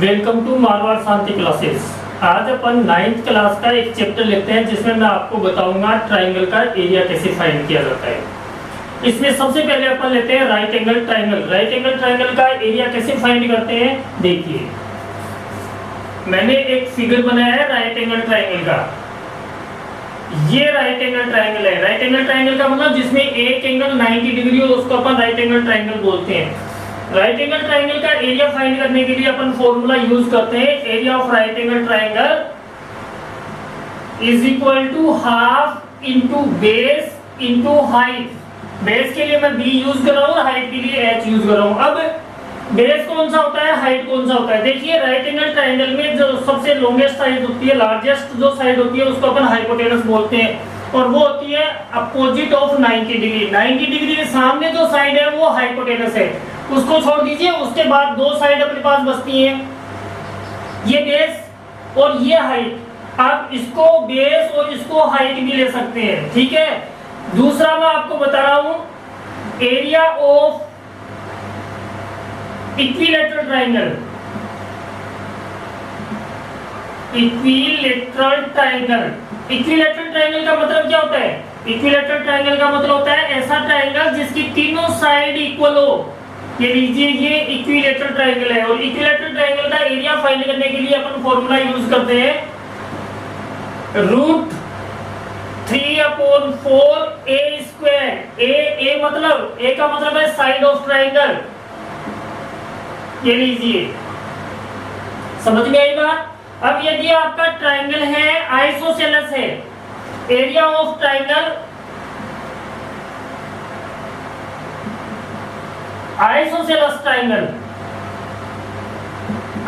Welcome to Marwar Shanti classes. आज अपन 9th class का एक चैप्टर लेते हैं जिसमें मैं आपको बताऊंगा ट्राइंगल का एरिया कैसे फाइंड किया जाता है। इसमें सबसे पहले अपन लेते हैं right angle triangle. Right angle triangle का एरिया कैसे फाइंड करते हैं, देखिए मैंने एक फिगर बनाया है राइट एंगल ट्राइंगल का। ये राइट एंगल ट्राइंगल है। राइट एंगल ट्राइंगल का मतलब जिसमें एक एंगल 90 डिग्री हो उसको अपन राइट एंगल ट्राइंगल बोलते हैं। राइट एंगल ट्राइंगल का एरिया फाइंड करने के लिए अपन फॉर्मूला यूज करते हैं, area of right angle triangle is equal to half into base into height. Base के लिए मैं b यूज कर रहा हूँ, हाइट के लिए h यूज कर रहा हूँ। अब बेस कौन सा होता है, हाइट कौन सा होता है। देखिए राइट एंगल ट्राइंगल में जो सबसे लॉन्गेस्ट साइड होती है, लार्जेस्ट जो साइड होती है उसको अपन हाइपोटेनस बोलते हैं और वो होती है अपोजिट ऑफ 90 डिग्री। 90 डिग्री के सामने जो साइड है वो हाइपोटेनस है, उसको छोड़ दीजिए। उसके बाद दो साइड अपने पास बचती हैं, ये बेस और ये हाइट। आप इसको बेस और इसको हाइट भी ले सकते हैं, ठीक है। दूसरा मैं आपको बता रहा हूं area of equilateral triangle. Equilateral triangle, equilateral triangle का मतलब क्या होता है। इक्विलैटरल ट्राइंगल का मतलब होता है ऐसा ट्राइंगल जिसकी तीनों साइड इक्वल हो। ये लीजिए ये इक्विलैटरल ट्राइंगल है और इक्विलैटरल ट्राइंगल का एरिया फाइंड करने के लिए अपन फॉर्मूला यूज करते हैं √3/4 a स्क्वायर। ए मतलब ए का मतलब है साइड ऑफ ट्राइंगल। ये लीजिए, समझ में आई बात। अब यदि आपका ट्राइंगल है आइसोसेलेस है, area of triangle isosceles triangle.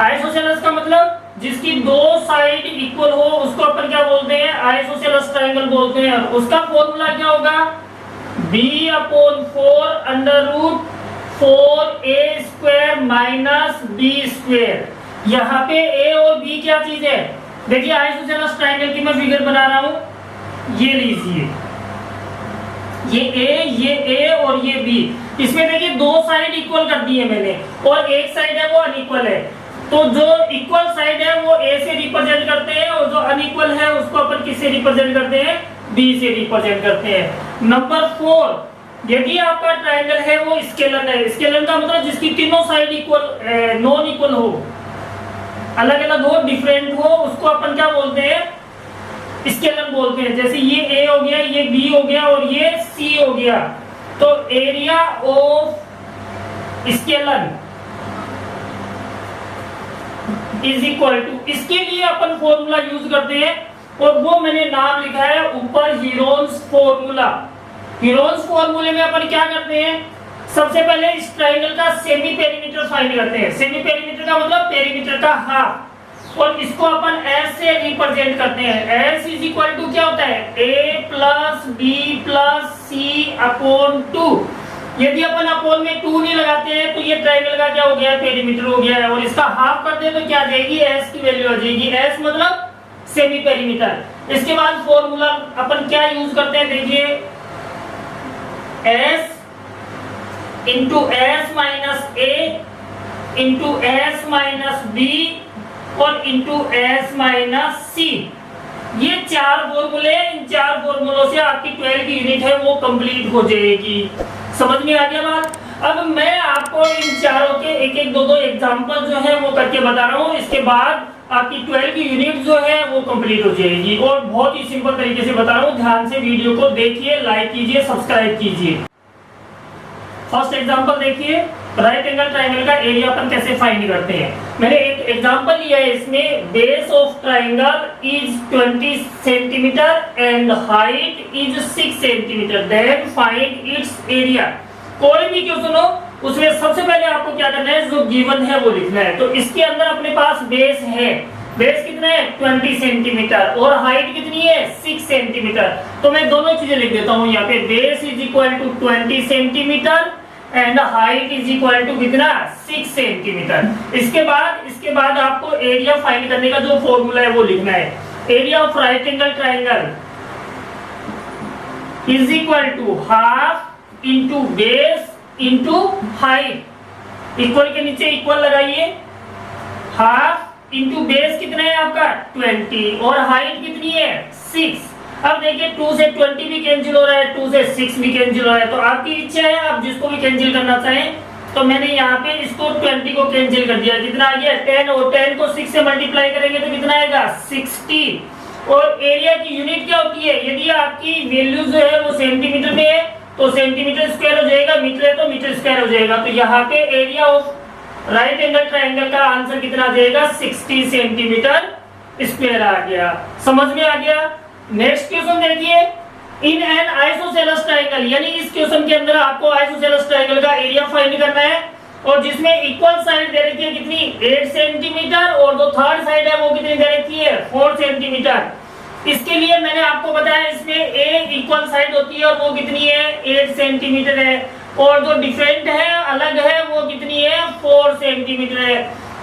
Isosceles का मतलब जिसकी दो साइड इक्वल हो उसको अपन क्या बोलते हैं, आइसोसेलेस ट्राइंगल बोलते हैं। उसका फॉर्मूला क्या होगा, b/4 √4a square minus b square. यहाँ पे a और b क्या चीज है, देखिए आइसोसेलेस ट्राइंगल की मैं फिगर बना रहा हूं। ये लीजिए ये a और ये b। इसमें देखिए दो साइड इक्वल कर दी है मैंने और एक साइड है वो अनइक्वल है। तो जो इक्वल साइड है वो a से रिप्रेजेंट करते हैं और जो अनइक्वल है उसको अपन किससे रिप्रेजेंट करते हैं, b से रिप्रेजेंट करते हैं। नंबर 4, यदि आपका ट्राइंगल है वो स्केलन है। स्केलन का मतलब जिसकी तीनों साइड इक्वल नॉन इक्वल हो, अलग अलग हो, डिफरेंट हो, उसको अपन क्या बोलते हैं, स्केलन बोलते हैं। जैसे ये a हो गया, ये b हो गया और ये c हो गया। तो area of scalene is equal to, इसके लिए अपन फॉर्मूला यूज करते हैं और वो मैंने नाम लिखा है ऊपर हीरोन्स फॉर्मूला। हीरोन्स फॉर्मूले में अपन क्या करते हैं, सबसे पहले इस ट्राइंगल का सेमी पेरीमीटर फाइंड करते हैं। सेमी पेरीमीटर का मतलब पेरीमीटर का हाफ, और इसको अपन s से रिप्रेजेंट करते हैं। s इज इक्वल टू क्या होता है, a plus b plus c/2। यदि अपन अपोन में 2 नहीं लगाते हैं तो ये ट्राइंगल का क्या हो गया, पेरीमीटर हो गया है। और इसका हाफ करते हैं तो क्या आ जाएगी, s की वैल्यू आ जाएगी। s मतलब सेमी पेरीमीटर। इसके बाद फॉर्मूला अपन क्या यूज करते हैं, देखिए s into s minus a into s minus b और इंटू s माइनस c। ये 4 फॉर्मूले, इन 4 फॉर्मूलों से आपकी 12 की यूनिट है वो कंप्लीट हो जाएगी। समझ में आ गया बात। अब मैं आपको इन चारों के एक एक दो एग्जांपल जो है वो करके बता रहा हूँ। इसके बाद आपकी 12 की यूनिट जो है वो कंप्लीट हो जाएगी और बहुत ही सिंपल तरीके से बता रहा हूँ। ध्यान से वीडियो को देखिए, लाइक कीजिए, सब्सक्राइब कीजिए। फर्स्ट एग्जांपल देखिए, राइट एंगल ट्राइंगल का एरिया अपन कैसे फाइंड करते हैं। मैंने एक एग्जांपल लिया है, इसमें base of triangle is 20 centimetre and height is 6 centimetre, then find its area. कोई भी क्वेश्चन हो उसमें सबसे पहले आपको क्या करना है, जो गिवन है वो लिखना है। तो इसके अंदर अपने पास बेस है, बेस कितना है 20 सेंटीमीटर और हाइट कितनी है 6 सेंटीमीटर। तो मैं दोनों चीजें लिख देता हूँ यहाँ पे, base is equal to 20 centimetre and height is equal to कितना 6 सेंटीमीटर। इसके बाद आपको एरिया फाइंड करने का जो फॉर्मूला है वो लिखना है। Area of right angle triangle is equal to half into base into height. Equal के नीचे इक्वल लगाइए हाफ इंटू बेस कितना है आपका 20 और हाइट कितनी है 6। अब देखिए 2 से 20 भी कैंसिल हो रहा है, 2 से 6 भी कैंसिल हो रहा है, तो आपकी इच्छा है आप जिसको भी कैंसिल करना चाहें। तो मैंने यहाँ पे इसको 20 को कैंसिल कर दिया, कितना आ गया 10, और 10 को 6 से मल्टीप्लाई करेंगे तो कितना आएगा 60। और एरिया की यूनिट क्या होती है, यदि आपकी वैल्यू जो है वो सेंटीमीटर में है तो सेंटीमीटर स्क्वायर हो जाएगा, मीटर है तो मीटर स्क्वायर हो जाएगा। तो यहाँ पे area of right angle triangle का आंसर कितना आ जाएगा 60 सेंटीमीटर स्क्वायर आ गया। समझ में आ गया। नेक्स्ट क्वेश्चन देखिए, इन एन आइसोसेलेस ट्रायंगल, यानी इस क्वेश्चन के अंदर आपको आइसोसेलेस ट्रायंगल का एरिया फाइंड करना है और जिसमें इक्वल साइड दे रखी है कितनी 8 सेंटीमीटर और जो थर्ड साइड है वो कितनी दे रखी है 4 सेंटीमीटर। इसके लिए मैंने आपको बताया इसमें ए इक्वल साइड होती है और वो कितनी है 8 सेंटीमीटर है, और जो डिफरेंट है अलग है वो कितनी है 4 सेंटीमीटर है।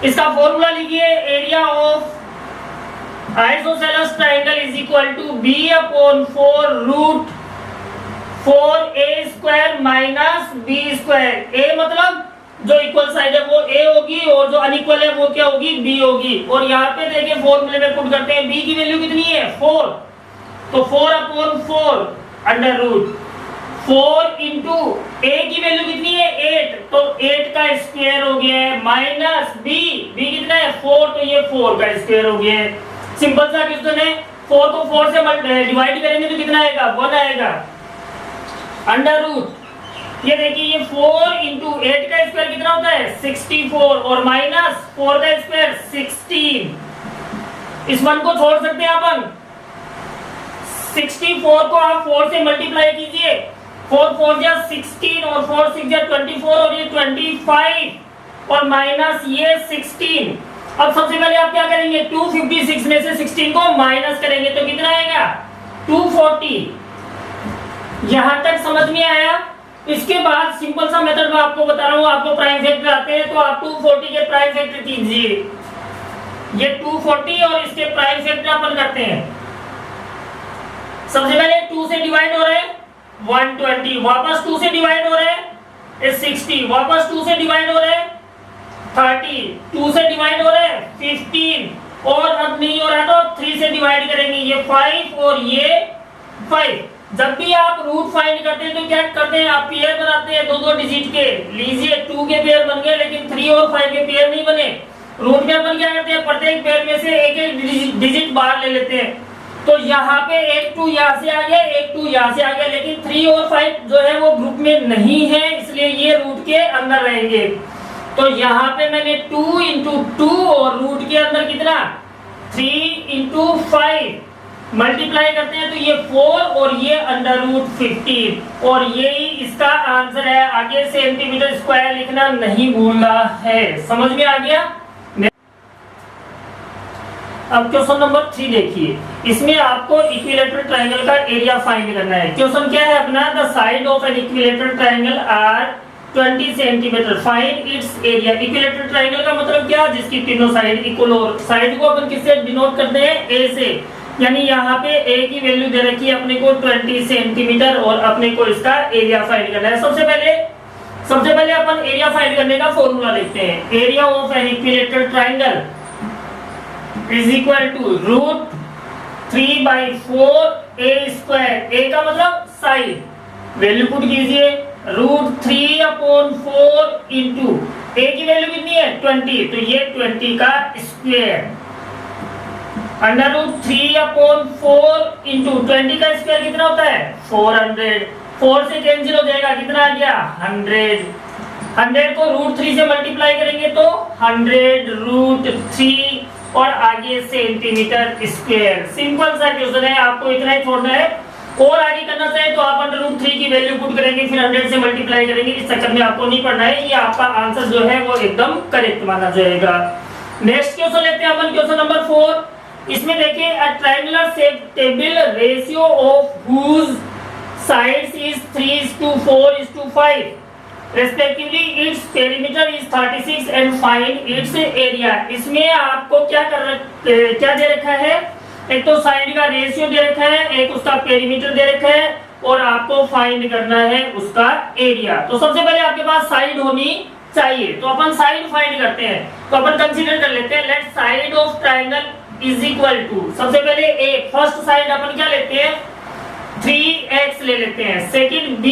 इसका फॉर्मूला लिखिए, area of isosceles triangle is equal to b upon 4 root 4a square minus b square. A मतलब जो इक्वल साइड है वो a होगी और जो अनइक्वल है वो क्या होगी b होगी। और यहाँ पे देखिए फॉर्मूले में पुट करते हैं, b की वैल्यू कितनी है 4, तो 4 upon 4 under root 4 into a की वैल्यू कितनी है 8, तो 8 का स्क्वायर हो गया है माइनस b कितना है 4, तो ये 4 का स्क्वायर हो गया है। सिंपल सा क्वेश्चन है। 4 को 4 से डिवाइड करेंगे तो कितना आएगा 1 आएगा अंडर रूट। ये देखिए ये 4 इंटू 8 का स्क्वायर कितना होता है 64 और माइनस 4 का स्क्वायर 16। इस 1 को छोड़ सकते हैं अपन। 64 को आप 4 से मल्टीप्लाई कीजिए, 4 4 जा 16 और 4 6 जा 24 और ये 25 और माइनस ये 16। अब सबसे पहले आप क्या करेंगे 256 में से 16 को माइनस करेंगे तो कितना आएगा 240। यहां तक समझ में आया। इसके बाद सिंपल सा मेथड मैं आपको बता रहा हूं, आपको प्राइम फैक्टर आते हैं तो आप 240 के प्राइम फैक्टर कीजिए। ये 240 और इसके प्राइम फैक्टर अपन करते हैं। सबसे पहले 2 से डिवाइड हो रहा है 120, वापस 2 से डिवाइड हो रहा है 60, वापस 2 से डिवाइड हो रहा है 30, 2 से डिवाइड हो रहा है 15 और अब नहीं हो रहा तो 3 से डिवाइड करेंगे, ये 5 और ये 5। जब भी आप रूट फाइंड करते हैं तो क्या करते हैं आप पेयर बनाते हैं 2-2 डिजिट के। लीजिए 2 के पेयर बन गए लेकिन 3 और 5 के पेयर नहीं बने। रूट में अपन क्या करते हैं प्रत्येक पेयर में से एक डिजिट बाहर ले लेते हैं। तो यहाँ पे एक 2 यहाँ से आ गया, एक 2 यहाँ से आ गया, लेकिन 3 और 5 जो है वो ग्रुप में नहीं है, इसलिए ये रूट के अंदर रहेंगे। तो यहाँ पे मैंने 2 इंटू 2 और रूट के अंदर कितना 3 इंटू 5 मल्टीप्लाई करते हैं तो ये 4 और ये अंडर रूट 15 और यही इसका आंसर है। आगे सेंटीमीटर स्क्वायर लिखना नहीं भूलना है। समझ में आ गया। अब क्वेश्चन नंबर 3 देखिए, इसमें आपको इक्विलेटरल ट्रायंगल का एरिया फाइंड करना है। क्वेश्चन क्या है अपना, the side of an equilateral triangle are 20 centimetre, find its area. Equilateral triangle का मतलब क्या, जिसकी तीनों साइड इक्वल हो। साइड को अपन किससे डिनोट करते हैं, ए से, यानी यहाँ पे ए की वैल्यू दे रखी है अपने को 20 सेंटीमीटर और अपने को इसका एरिया फाइंड करना है। सबसे पहले अपन एरिया फाइंड करने का फॉर्मूला लिखते हैं। Area of an equilateral triangle is equal to root 3/4 a square. A का मतलब साइड, वैल्यू पुट कीजिए रूट 3/4 इंटू ए की वैल्यू कितनी है 20, तो ये 20 का स्क्वायर अंडर रूट 3/4 इंटू 20 का स्क्वायर कितना होता है 400। 4 से कैंसिल हो जाएगा, कितना आ गया 100। 100 को रूट 3 से मल्टीप्लाई करेंगे तो 100 रूट 3 और आगे सेंटीमीटर स्क्वायर। सिंपल सा क्वेश्चन है, आपको इतना ही छोड़ना है। और आगे करना चाहे तो आप अंडर रूट 3 की वैल्यू पुट करेंगे, फिर 100 से मल्टीप्लाई करेंगे। इस चक्कर में आपको नहीं पढ़ना है, ये आपका आंसर जो है वो एकदम करेक्ट माना जाएगा। नेक्स्ट क्वेश्चन लेते हैं अपन, क्वेश्चन नंबर 4। इसमें देखिए, a triangular table ratio of whose sides is 3:4:5 respectively, its perimeter is 36 and find its area. इसमें आपको क्या दे रखा है, एक तो साइड का रेशियो दे रखा है, एक उसका पेरीमीटर दे रखा है और आपको फाइंड करना है उसका एरिया। तो सबसे पहले आपके पास साइड होनी चाहिए, तो अपन साइड फाइंड करते हैं। तो अपन कंसीडर कर लेते हैं, let side of triangle is equal to, सबसे पहले ए फर्स्ट साइड अपन क्या लेते हैं 3x ले लेते हैं, सेकंड b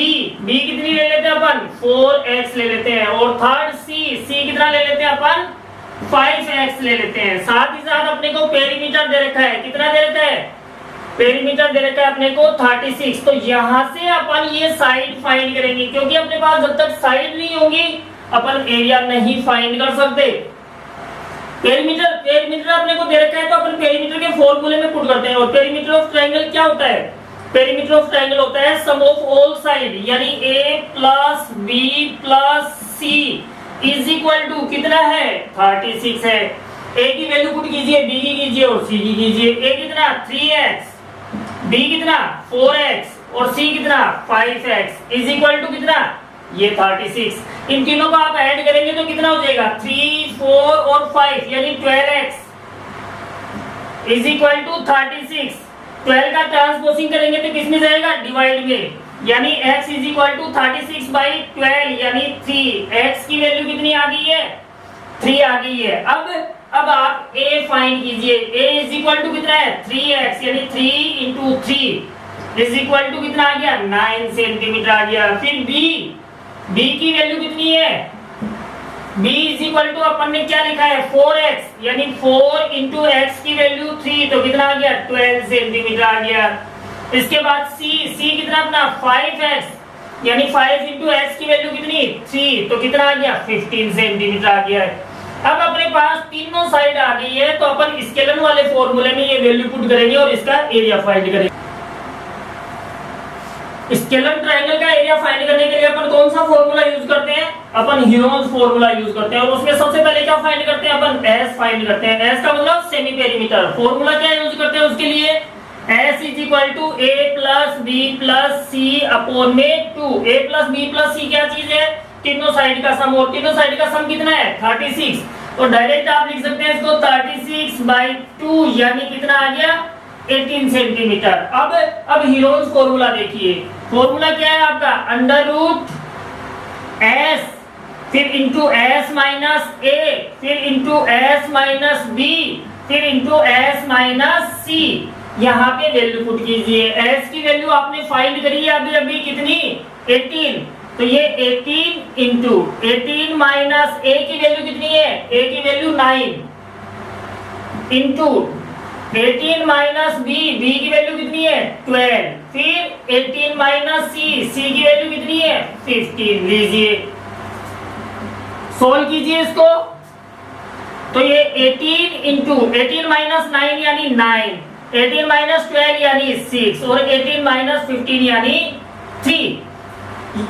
कितनी ले लेते हैं अपन 4x ले लेते हैं, और थर्ड c कितना ले लेते हैं अपन 5x ले लेते हैं। साथ ही साथ अपने को पेरीमीटर दे रखा है, कितना दे रखा है पेरीमीटर दे रखा है अपने को 36। तो यहां से अपन ये साइड फाइंड करेंगे, क्योंकि अपने पास जब तक साइड नहीं होगी अपन एरिया नहीं फाइंड कर सकते। पेरीमीटर अपने को दे रखा है, तो अपन पेरीमीटर के फॉर्मूले में पुट करते हैं। और पेरीमीटर ऑफ ट्रायंगल क्या होता है, पेरीमीटर ऑफ ट्रायंगल होता है सम ऑफ ऑल साइड, यानी a plus b plus c is equal to कितना है 36 है। a की वैल्यू पुट कीजिए, b की कीजिए और c की कीजिए। a कितना 3x, b कितना 4x और c कितना 5x इज इक्वल टू कितना ये 36। इन तीनों को आप ऐड करेंगे तो कितना हो जाएगा 3, 4 और 5 यानी 12x इज इक्वल टू 36। 12 का ट्रांसपोजिंग करेंगे तो किसमें जाएगा डिवाइड में, यानी x इज इक्वल टू 36/12 यानी 3। x की वैल्यू कितनी आ गई है 3 आ गई है। अब आप a फाइंड कीजिए, a इज इक्वल टू कितना है 3x यानी 3 इंटू 3 इज इक्वल टू कितना आ गया 9 सेंटीमीटर आ गया। फिर b की वैल्यू कितनी है b इज इक्वल टू अपन ने क्या लिखा है 4x यानी 4 इंटू एक्स की वैल्यू 3 तो कितना आ गया 12 सेंटीमीटर आ गया। इसके बाद c कितना अपना 5x यानी 5 इंटू एक्स की वैल्यू कितनी 3 तो कितना आ गया 15 सेंटीमीटर आ गया है। अब अपने पास तीनों साइड आ गई है, तो अपन स्केलर वाले फॉर्मूले में ये वैल्यू पुट करेंगे और इसका एरिया फाइंड करेंगे। स्केलर ट्रायंगल का एरिया फाइंड करने के लिए अपन कौन सा फॉर्मूला यूज करते हैं, अपन हीरोज फॉर्मूला यूज करते हैं। और उसमें सबसे पहले क्या फाइंड करते हैं अपन s फाइंड करते हैं। s का मतलब सेमी पेरीमीटर। फॉर्मूला क्या यूज करते हैं उसके लिए s is equal to a plus b plus c upon में 2। a plus b plus c क्या चीज है तीनों साइड का सम, और तीनों साइड का सम कितना है 36। तो डायरेक्ट आप लिख सकते हैं इसको 36/2 यानी कितना आ गया 18 सेंटीमीटर। अब हीरोज फॉर्मूला देखिए, फॉर्मूला क्या है आपका अंडर रूट s फिर इंटू s माइनस a फिर इंटू s माइनस b फिर इंटू s माइनस c। यहाँ पे वैल्यू पुट कीजिए, s की वैल्यू आपने फाइंड करी है अभी कितनी 18, तो ये 18 इंटू 18 माइनस a की वैल्यू कितनी है a की वैल्यू 9 इंटू 18 माइनस b की वैल्यू कितनी है 12 फिर 18 माइनस c की वैल्यू कितनी है 15। लीजिए सोल्व कीजिए इसको, तो ये 18 इंटू 18 माइनस 9 यानी 9, 18 माइनस 12 यानी 6 और 18 माइनस 15 यानी 3।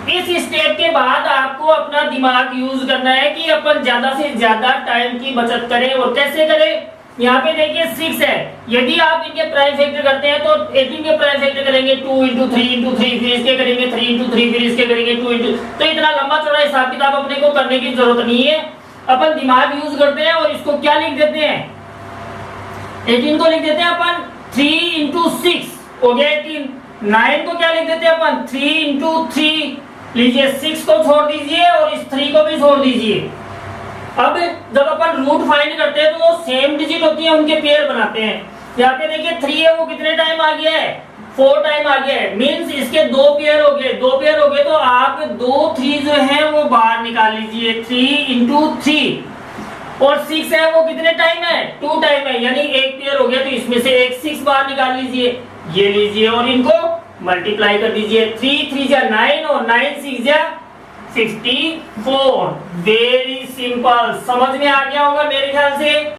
इस स्टेप के बाद आपको अपना दिमाग यूज करना है कि अपन ज्यादा से ज्यादा टाइम की बचत करें। और कैसे करें, यहाँ पे देखिए 6 है, यदि आप इनके प्राइम फैक्टर करते हैं तो 18 के प्राइम फैक्टर करेंगे 2 इंटू 3 इंटू 3 फिर इसके करेंगे 3 इंटू 3 फिर इसके करेंगे 2 इंटू, तो इतना लंबा चौड़ा हिसाब किताब अपने को करने की जरूरत नहीं है। अपन दिमाग यूज करते हैं और इसको क्या लिख देते हैं 18 को लिख देते हैं अपन 3 इंटू 6 हो गया 18। 9 को क्या लिख देते हैं अपन 3 इंटू 3। लीजिए 6 को छोड़ दीजिए और इस 3 को भी छोड़ दीजिए। अब जब अपन रूट फाइंड करते हैं तो वो सेम डिजिट होती है, उनके पेयर बनाते हैं। यहाँ पे देखिए 3 है वो कितने टाइम आ गया है 4 टाइम आ गया है, मींस इसके 2 पेयर हो गए। 2 पेयर हो गए तो आप 2 3 जो है वो बाहर निकाल लीजिए 3 इंटू 3 और 6 है वो कितने टाइम है 2 टाइम है, यानी एक पेयर हो गया तो इसमें से एक 6 बाहर निकाल लीजिए, ये लीजिए और इनको मल्टीप्लाई कर दीजिए। 3 3 जा 9 और 9 6 जा 54। वेरी सिंपल, समझ में आ गया होगा मेरे ख्याल से।